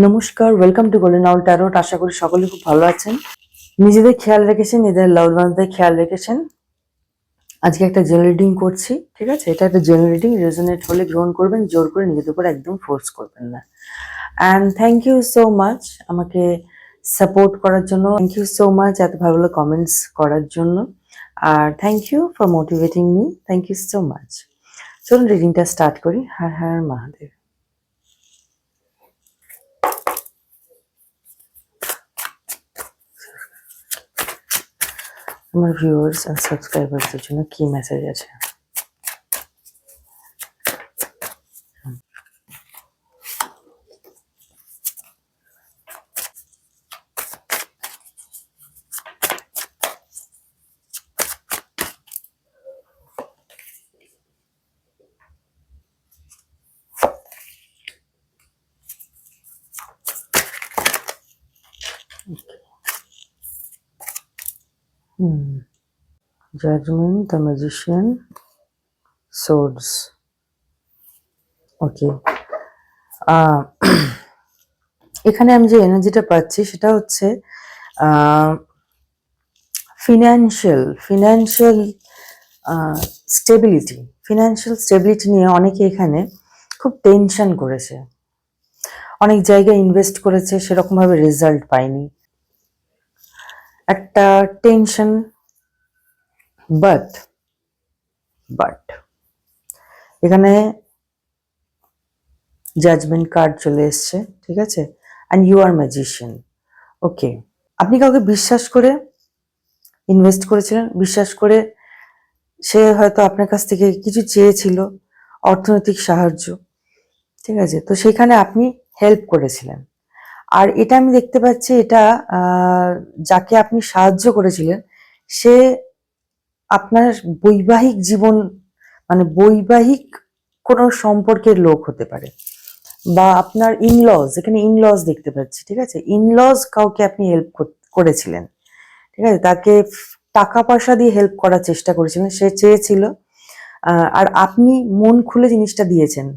নমস্কার, welcome to golden owl tarot. আশা করি সকলে খুব ভালো আছেন, নিজেদের খেয়াল রেখেছেন, নিজেদের লাভ ওয়ান্সদের খেয়াল রেখেছেন। আজকে একটা জেনারেল রিডিং করছি, ঠিক আছে? এটা একটা জেনারেল রিডিং, রেজোনেট হলে গ্রহণ করবেন, জোর করে নিজেদের উপর একদম ফোর্স করবেন না। And thank you so much আমাকে সাপোর্ট করার জন্য, থ্যাংক ইউ সো মাচ এত ভালো ভালো কমেন্টস করার জন্য, আর thank you for motivating me, thank you so much. চলুন রিডিংটা স্টার্ট করি। হর হর মহাদেব। আমার ভিউয়ার্স আর সাবস্ক্রাইবারদের জন্য কি মেসেজ আছে? Judgment, the Magician, Swords. ওকে, এখানে আমি যে এনার্জিটা পাচ্ছি সেটা হচ্ছে ফিনান্সিয়াল স্টেবিলিটি নিয়ে অনেকে এখানে খুব টেনশন করেছে, অনেক জায়গায় ইনভেস্ট করেছে, সেরকমভাবে রেজাল্ট পায়নি, একটা টেনশন। বাট এখানে জাজমেন্ট কার্ড চলে এসছে, ঠিক আছে? And you are magician. Okay, আপনি কাউকে বিশ্বাস করে ইনভেস্ট করেছিলেন, বিশ্বাস করে সে হয়তো আপনার কাছ থেকে কিছু চেয়েছিল, অর্থনৈতিক সাহায্য, ঠিক আছে? তো সেখানে আপনি হেল্প করেছিলেন। আর এটা আমি দেখতে পাচ্ছি, এটা যাকে আপনি সাহায্য করেছিলেন সে আপনার বৈবাহিক জীবন, মানে বৈবাহিক কোনো সম্পর্কের লোক হতে পারে, বা আপনার ইনলজ, এখানে ইনলজ দেখতে পাচ্ছি, ঠিক আছে? ইনলজ কাউকে আপনি হেল্প করেছিলেন, ঠিক আছে? তাকে টাকা পয়সা দিয়ে হেল্প করার চেষ্টা করেছিলেন, সে চেয়েছিল, আর আপনি মন খুলে জিনিসটা দিয়েছেন।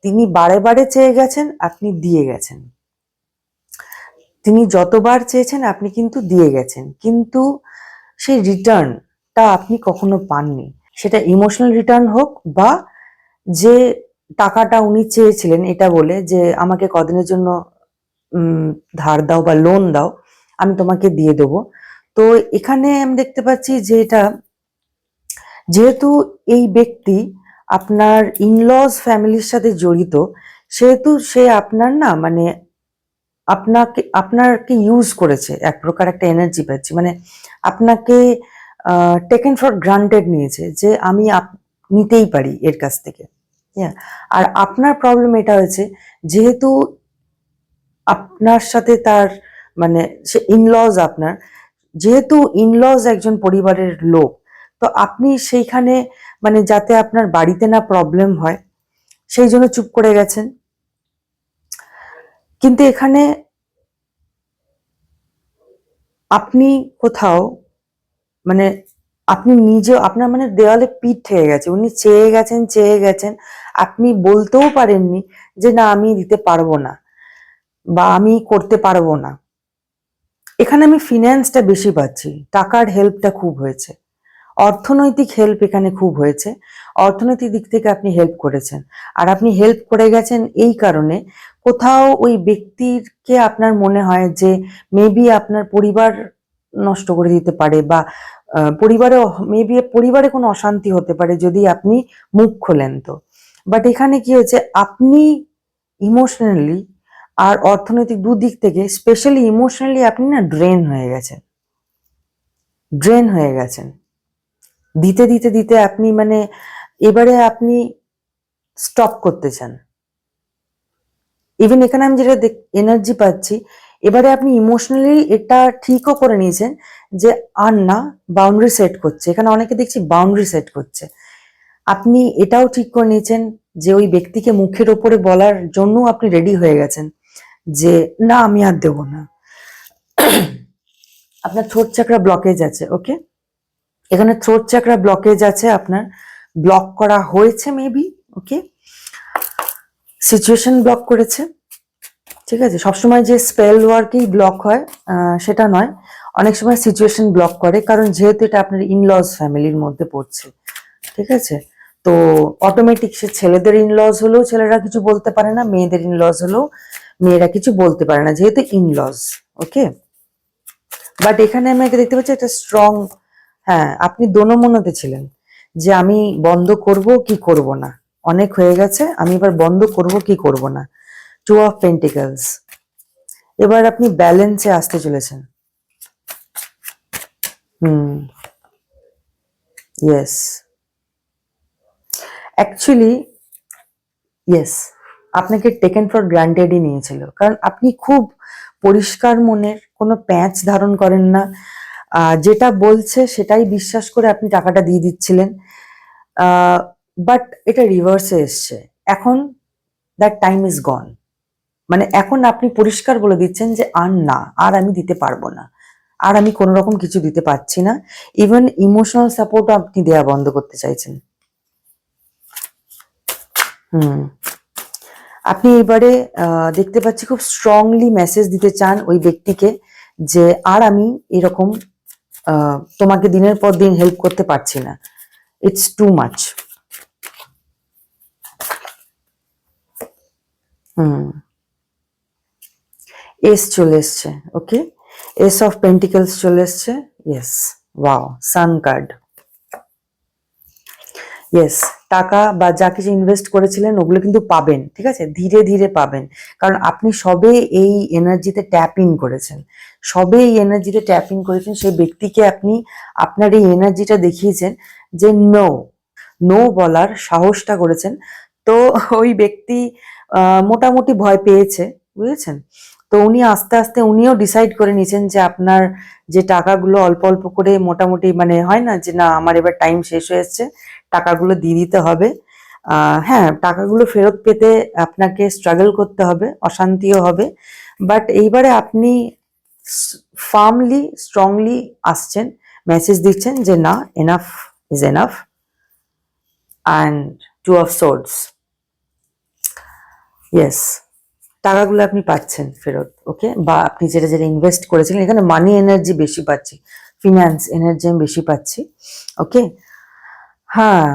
তিনি বারে বারে চেয়ে গেছেন, আপনি দিয়ে গেছেন। তিনি যতবার চেয়েছেন আপনি কিন্তু দিয়ে গেছেন, কিন্তু সেই রিটার্নটা আপনি কখনো পাননি। সেটা ইমোশনাল রিটার্ন হোক, বা যে টাকাটা উনি চেয়েছিলেন এটা বলে যে আমাকে কদিনের জন্য ধার দাও বা লোন দাও, আমি তোমাকে দিয়ে দেবো। তো এখানে আমি দেখতে পাচ্ছি যে এটা, যেহেতু এই ব্যক্তি আপনার ইনলজ ফ্যামিলির সাথে জড়িত, সেহেতু সে আপনার না, মানে আপনাকে ইউজ করেছে, এক প্রকার একটা এনার্জি পাচ্ছি, মানে আপনাকে টেকেন ফর গ্রান্টেড নিয়েছে, যে আমি নিতেই পারি এর কাছ থেকে। আর আপনার প্রবলেম এটা হয়েছে, যেহেতু আপনার সাথে তার, মানে সে ইনলজ আপনার, যেহেতু ইনলজ একজন পরিবারের লোক, তো আপনি সেইখানে, মানে যাতে আপনার বাড়িতে না প্রবলেম হয় সেই জন্য চুপ করে গেছেন। কিন্তু এখানে আপনি কোথাও, মানে আপনি নিজেও, আপনার মানে দেওয়ালে পিঠ থেকে গেছে, উনি চেয়ে গেছেন, আপনি বলতেও পারেননি যে না আমি দিতে পারবো না, বা আমি করতে পারবো না। এখানে আমি ফিন্যান্সটা বেশি পাচ্ছি, টাকার হেল্পটা খুব হয়েছে, অর্থনৈতিক হেল্প এখানে খুব হয়েছে, অর্থনৈতিক দিক থেকে আপনি হেল্প করেছেন। আর আপনি হেল্প করে গেছেন এই কারণে, কোথাও ওই ব্যক্তিকে আপনার মনে হয় যে মেবি আপনার পরিবার নষ্ট করে দিতে পারে, বা পরিবারে কোনো অশান্তি হতে পারে যদি আপনি মুখ খোলেন। তো বাট এখানে কি হয়েছে, আপনি ইমোশনালি আর অর্থনৈতিক দুদিক থেকে, স্পেশালি ইমোশনালি আপনি না ড্রেন হয়ে গেছেন। দিতে দিতে দিতে আপনি, মানে এবারে আপনি স্টপ করতে চান। ইভেন এখানে আমি যেটা এনার্জি পাচ্ছি, এবারে আপনি ইমোশনালি এটা ঠিকও করে নিয়েছেন যে আর না, বাউন্ডারি সেট করছে। এখানে অনেকে দেখছি বাউন্ডারি সেট করছে। আপনি এটাও ঠিক করে নিয়েছেন যে ওই ব্যক্তিকে মুখের ওপরে বলার জন্য আপনি রেডি হয়ে গেছেন যে না আমি আর দেবো না। আপনার থ্রোট চাকরা ব্লকেজ আছে, ওকে? এখানে থ্রোট চাকরা ব্লকেজ আছে, আপনার ব্লক করা হয়েছে মেবি, ওকে? সিচুয়েশন ব্লক করেছে। ঠিক আছে, সবসময় যে স্পেল ওয়ার্কই ব্লক হয় সেটা নয়, অনেক সময় সিচুয়েশন ব্লক করে, কারণ যেহেতু এটা আপনার ইনলজ ফ্যামিলির মধ্যে পড়ছে। ঠিক আছে, তো অটোমেটিক সে ছেলেদের ইনলজ হলেও ছেলেরা কিছু বলতে পারে না, মেয়েদের ইনলজ হলেও মেয়েরা কিছু বলতে পারে না, যেহেতু ইনলজ। ওকে, বাট এখানে আমি একটা দেখতে পাচ্ছি একটা স্ট্রং, হ্যাঁ আপনি দোনো মনতে ছিলেন যে আমি বন্ধ করব কি করব না, অনেক হয়ে গেছে, আমি এবার বন্ধ করব কি করব না। টু অফ পেন্টিকলস, এবার আপনি ব্যালেন্সে আসতে চলেছেন। হুম, ইয়েস, অ্যাকচুয়ালি ইয়েস, আপনাকে টেকেন ফর গ্রান্টেডই নিয়েছিল, কারণ আপনি খুব পরিষ্কার মনের, কোনো প্যাঁচ ধারণ করেন না, যেটা বলছে সেটাই বিশ্বাস করে আপনি টাকাটা দিয়ে দিচ্ছিলেন। বাট এটা রিভার্সে এসছে এখন, দ্যাট টাইম ইজ গন। মানে এখন আপনি পরিষ্কার বলে দিচ্ছেন যে আর না, আর আমি দিতে পারবো না, আর আমি কোনো রকম কিছু দিতে পারছি না, ইভেন ইমোশনাল সাপোর্টও আপনি দেওয়া বন্ধ করতে চাইছেন। হুম, আপনি এবারে দেখতে পাচ্ছি খুব স্ট্রংলি মেসেজ দিতে চান ওই ব্যক্তিকে যে আর আমি এরকম তোমাকে দিনের পর দিন হেল্প করতে পারছি না, it's too much. Hmm, S চলে এসছে। ওকে, এস অফ পেন্টিকলস চলে এসছে। Yes, wow, sun card. Yes, টাকা বা যা কিছু ইনভেস্ট করেছিলেন ওগুলো কিন্তু পাবেন, ঠিক আছে, ধীরে ধীরে পাবেন, কারণ আপনি সবে এই এনার্জিতে ট্যাপ ইন করেছেন, সবে এই এনার্জিতে ট্যাপ ইন করেছেন, সেই ব্যক্তিকে আপনি আপনার এই এনার্জিটা দেখিয়েছেন যে নো, নো বলার সাহসটা করেছেন। তো ওই ব্যক্তি মোটামুটি ভয় পেয়েছে, বুঝেছেন, তো উনি আস্তে আস্তে উনিও ডিসাইড করে নিয়েছেন যে আপনার যে টাকাগুলো অল্প অল্প করে মোটামুটি, মানে হয় না যে না আমার এবার টাইম শেষ হয়ে এসছে, টাকাগুলো দিয়ে দিতে হবে। হ্যাঁ, টাকাগুলো ফেরত পেতে আপনাকে স্ট্রাগল করতে হবে, অশান্তিও হবে, বাট এইবারে আপনি ফার্মলি স্ট্রংলি আসছেন, মেসেজ দিচ্ছেন যে না, enough is enough. And two of swords, yes, টাকাগুলো আপনি পাচ্ছেন ফেরত। ওকে, বা আপনি যেটা যেটা ইনভেস্ট করেছিলেন, এখানে মানি এনার্জি বেশি পাচ্ছি, ফিনান্স এনার্জি আমি বেশি পাচ্ছি। ওকে, হ্যাঁ,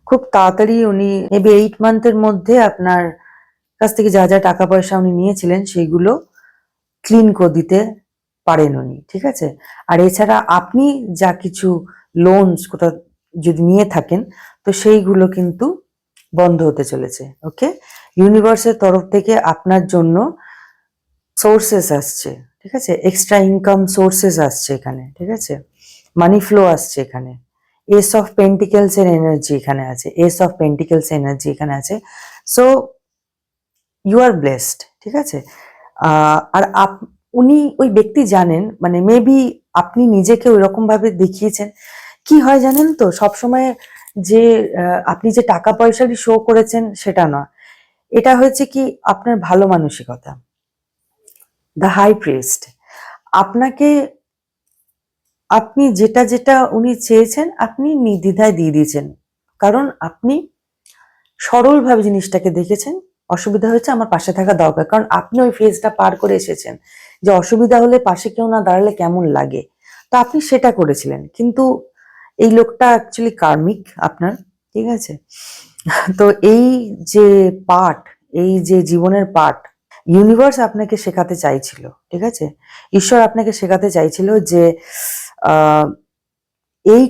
খুব তাড়াতাড়ি উনি মেবি 8 মান্থের মধ্যে আপনার কাছ থেকে যা যা টাকা পয়সা উনি নিয়েছিলেন সেইগুলো ক্লিন করে দিতে পারেন উনি, ঠিক আছে। আর এছাড়া আপনি যা কিছু লোনস কোথাও যদি নিয়ে থাকেন, তো সেইগুলো কিন্তু বন্ধ হতে চলেছে। ওকে, ইউনিভার্সের তরফ থেকে আপনার জন্য সোর্সেস আসছে, ঠিক আছে, এক্সট্রা ইনকাম সোর্সেস আসছে এখানে, ঠিক আছে, মানি ফ্লো আসছে এখানে। এস অফ পেন্টিকেলস এর এনার্জি এখানে আছে, এস অফ পেন্টিকেলস এনার্জি এখানে আছে। সো ইউ আর ব্লেসড, ঠিক আছে। আর উনি ওই ব্যক্তি জানেন, মানে মেবি আপনি নিজেকে ওইরকম ভাবে দেখিয়েছেন। কি হয় জানেন তো, সবসময় যে আপনি যে টাকা পয়সারই শো করেছেন সেটা নয়, এটা হয়েছে কি আপনার ভালো মানসিকতা, দ্য হাই প্রিস্ট। আপনাকে, আপনি যেটা যেটা উনি চেয়েছেন আপনি নির্দ্বিধায় দিয়ে দিয়েছেন, কারণ আপনি সরলভাবে জিনিসটাকে দেখেছেন। অসুবিধা হয়েছে, আমার পাশে থাকা দরকার, কারণ আপনি ওই ফেজটা পার করে এসেছেন যে অসুবিধা হলে পাশে কেউ না দাঁড়ালে কেমন লাগে, তো আপনি সেটা করেছিলেন। কিন্তু এই লোকটা অ্যাকচুয়ালি কার্মিক আপনার, ঠিক আছে। তো এই যে পাঠ, এই যে জীবনের পাঠ ইউনিভার্স আপনাকে শেখাতে চাইছিল, ঠিক আছে, ঈশ্বর আপনাকে শেখাতে চাইছিল যে আহ এই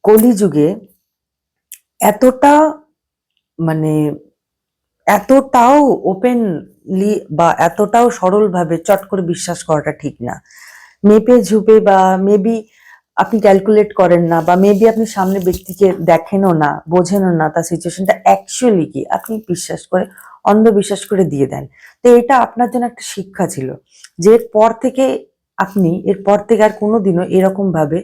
কলিযুগে এতটা, মানে এতটাও ওপেনলি বা এতটাও সরলভাবে চট করে বিশ্বাস করাটা ঠিক না। মেপে ঝুপে, বা মেবি আপনি ক্যালকুলেট করেন না, বা মেবি আপনি সামনে ব্যক্তিকে দেখেনও না, বোঝেনও না তার সিচুয়েশনটা অ্যাকচুয়ালি কি, আপনি বিশ্বাস করে, অন্ধবিশ্বাস করে দিয়ে দেন। তো এটা আপনার জন্য একটা শিক্ষা ছিল যে এরপর থেকে আপনি, এরপর থেকে আর কোনোদিনও এরকম ভাবে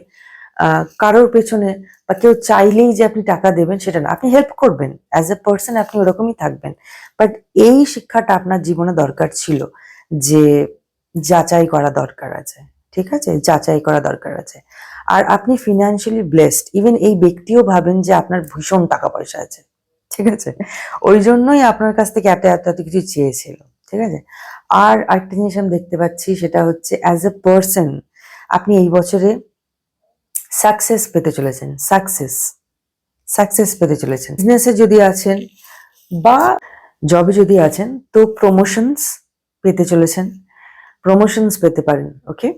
কারোর পেছনে, বা কেউ চাইলেই যে আপনি টাকা দেবেন সেটা না, আপনি হেল্প করবেন, অ্যাজ এ পার্সন আপনি ওরকমই থাকবেন। বাট এই শিক্ষাটা আপনার জীবনে দরকার ছিল যে যাচাই করা দরকার আছে, ঠিক আছে, যাচাই করা দরকার আছে। আর আপনি ফিনান্সিয়ালি ব্লেসড, ইভেন এই ব্যক্তিও ভাবেন যে আপনার ভীষণ টাকা পয়সা আছে, ঠিক আছে, ওই জন্যই আপনার কাছ থেকে এত এত এত কিছু চেয়েছিল, ঠিক আছে। আর আরেকটা জিনিস আমি দেখতে পাচ্ছি, সেটা হচ্ছে অ্যাজ এ পার্সন আপনি এই বছরে সাকসেস পেতে চলেছেন, সাকসেস পেতে চলেছেন। বিজনেসে যদি আছেন বা জবে যদি আছেন তো প্রমোশনস পেতে চলেছেন, প্রমোশনস পেতে পারেন। ওকে,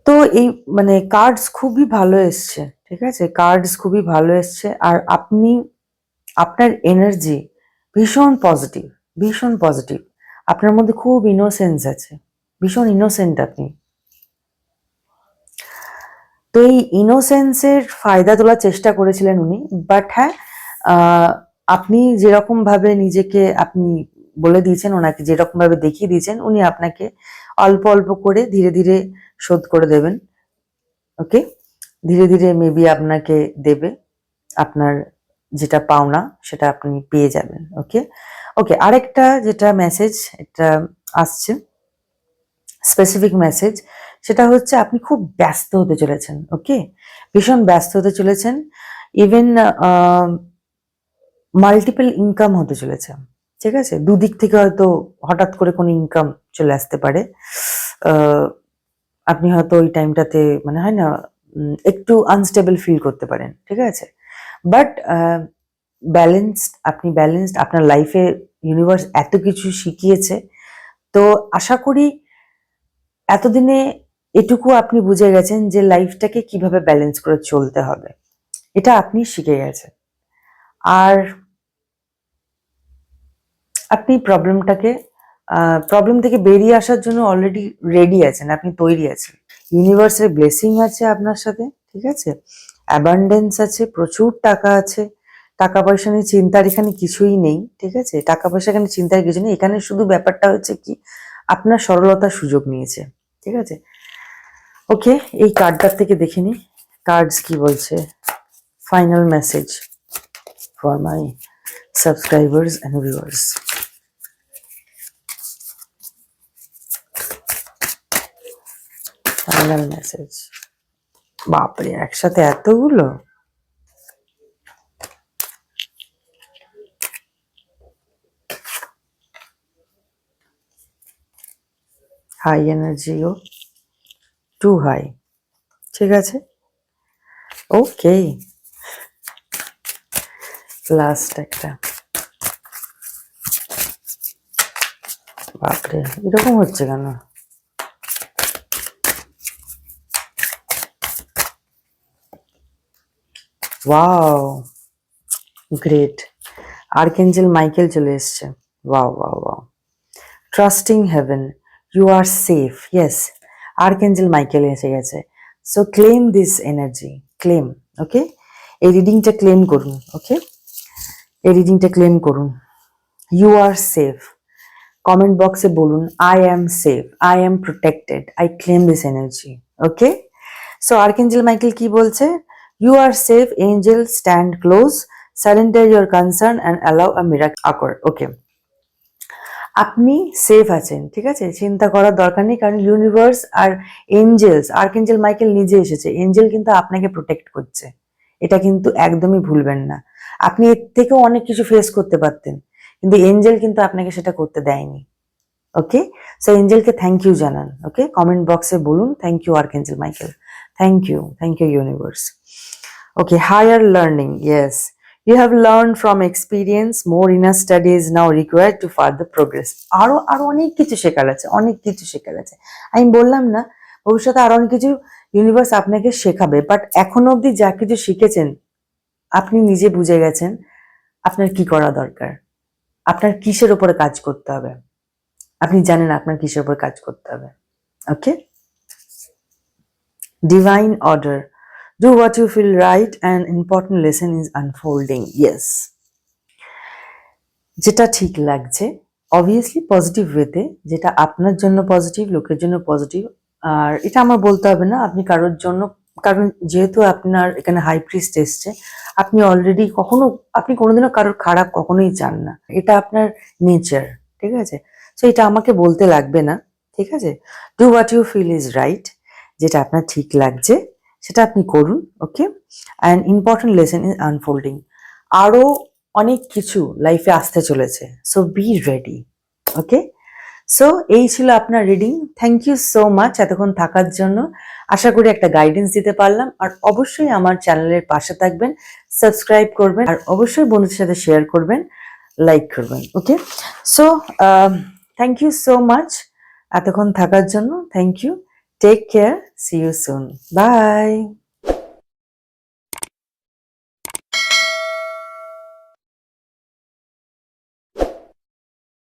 তো এই মানে কার্ডস খুবই ভালো এসছে, ঠিক আছে, কার্ডস খুবই ভালো এসছে। আর আপনি, আপনার এনার্জি ভীষণ পজিটিভ, ভীষণ পজিটিভ। আপনার মধ্যে খুব ইনোসেন্স আছে, ভীষণ ইনোসেন্ট আপনি। তো এই ইনোসেন্সের ফায়দা তোলার চেষ্টা করেছিলেন উনি, বাট হ্যাঁ, আপনি যেরকম ভাবে নিজেকে আপনি বলে দিয়েছেন, ওনাকে যেরকম ভাবে দেখিয়ে দিয়েছেন, উনি আপনাকে অল্প অল্প করে ধীরে ধীরে শোধ করে দেবেন। ওকে, ধীরে ধীরে মেবি আপনাকে দেবে, আপনার যেটা পাওনা সেটা আপনি পেয়ে যাবেন। ওকে ওকে, আরেকটা যেটা মেসেজ এটা আসছে, স্পেসিফিক মেসেজ, সেটা হচ্ছে আপনি খুব ব্যস্ত হতে চলেছেন। ওকে, ভীষণ ব্যস্ত হতে চলেছেন, ইভেন মাল্টিপল ইনকাম হতে চলেছে, ঠিক আছে, দুদিক থেকে হয়তো হঠাৎ করে কোনো ইনকাম চলে আসতে পারে। আপনি হয়তো ওই টাইমটাতে মানে হয় না, একটু আনস্টেবল ফিল করতে পারেন, ঠিক আছে, বাট ব্যালেন্সড, আপনি ব্যালেন্সড, আপনার লাইফে ইউনিভার্স এত কিছু শিখিয়েছে। তো আশা করি এতদিনে এটুকু আপনি বুঝে গেছেন যে লাইফটাকে কিভাবে ব্যালেন্স করে চলতে হবে, এটা আপনি শিখে গেছেন। আর আপনি প্রবলেম থেকে বেরিয়ে আসার জন্য অলরেডি রেডি আছেন, আপনি তৈরি আছেন। ইউনিভার্সের ব্লেসিং আছে আপনার সাথে, ঠিক আছে, অ্যাবান্ডেন্স আছে, প্রচুর টাকা আছে, টাকা পয়সা নিয়ে চিন্তার এখানে কিছুই নেই, ঠিক আছে, টাকা পয়সা এখানে চিন্তার কিছু নেই। এখানে শুধু ব্যাপারটা হচ্ছে কি, আপনার সরলতার সুযোগ নিয়েছে, ঠিক আছে। ওকে, এই কার্ডটার থেকে দেখে নি কার্ডস কি বলছে। Final message for my subscribers and viewers. Final message, বাপরে একসাথে এতগুলো। হাই এনার্জিও টু হাই, ঠিক আছে। ওকে, লাস্ট একটা, বাপরে এরকম হচ্ছে কেন? ওয়াও, গ্রেট, আর্কেঞ্জেল মাইকেল চলে এসছে। Wow wow wow, trusting heaven, you are safe, yes, archangel Michael এসে গেছে। So claim this energy, claim. Okay, এই রিডিংটা ক্লেম করুন। ওকে, এই রিডিংটা ক্লেম করুন। ইউ আর সেফ, কমেন্ট বক্সে বলুন I am safe, I am protected, I claim this energy. Okay, so archangel Michael কি বলছে? You are safe, angel stand close, surrender your concern and allow a miracle occur. Okay, আপনি safe আছেন, ঠিক আছে, চিন্তা করার দরকার নেই, কারণ ইউনিভার্স আর এঞ্জেলস, আর্কেঞ্জেল মাইকেল নিজে এসেছে, এঞ্জেল কিন্তু আপনাকে প্রোটেক্ট করছে, এটা কিন্তু একদমই ভুলবেন না। আপনি এর থেকেও অনেক কিছু ফেস করতে পারতেন, কিন্তু এঞ্জেল কিন্তু আপনাকে সেটা করতে দেয়নি। ওকে, সো এঞ্জেলকে থ্যাংক ইউ জানান। ওকে, কমেন্ট বক্সে বলুন thank you archangel Michael, thank you universe. Okay, higher learning, yes, you have learned from experience, more inner study is now required to further progress. আরো আরো অনেক কিছু শেখার আছে, অনেক কিছু শেখার আছে। আমি বললাম না, ভবিষ্যতে আরো অনেক কিছু ইউনিভার্স আপনাকে শেখাবে, বাট এখনো অবধি যা কিছু শিখেছেন আপনি নিজে বুঝে গেছেন আপনার কি করা দরকার, আপনার কিসের উপরে কাজ করতে হবে, আপনি জানেন আপনার কিসের উপর কাজ করতে হবে। Okay, divine order, do what you feel right, an important lesson is unfolding. Yes, যেটা ঠিক লাগছে অবভিয়াসলি পজিটিভ ওয়েতে, যেটা আপনার জন্য পজিটিভ, লোকের জন্য পজিটিভ। আর এটা আমার বলতে হবে না আপনি কারোর জন্য, কারণ যেহেতু আপনার এখানে হাই প্রিস্ট এসছে, আপনি অলরেডি আপনি কোনোদিনও কারোর খারাপ কখনোই চান না, এটা আপনার নেচার, ঠিক আছে। তো এটা আমাকে বলতে লাগবে না, ঠিক আছে। Do what you feel is right, যেটা আপনার ঠিক লাগছে সেটা আপনি করুন। Okay, and important lesson is unfolding. আরও অনেক কিছু লাইফে আসতে চলেছে, so be ready. Okay, so এই ছিল আপনার reading. Thank you so much এতক্ষণ থাকার জন্য। আশা করি একটা গাইডেন্স দিতে পারলাম। আর অবশ্যই আমার চ্যানেলের পাশে থাকবেন, সাবস্ক্রাইব করবেন, আর অবশ্যই বন্ধুদের সাথে শেয়ার করবেন, লাইক করবেন। Okay, so thank you so much এতক্ষণ থাকার জন্য। Thank you, take care, see you soon, by.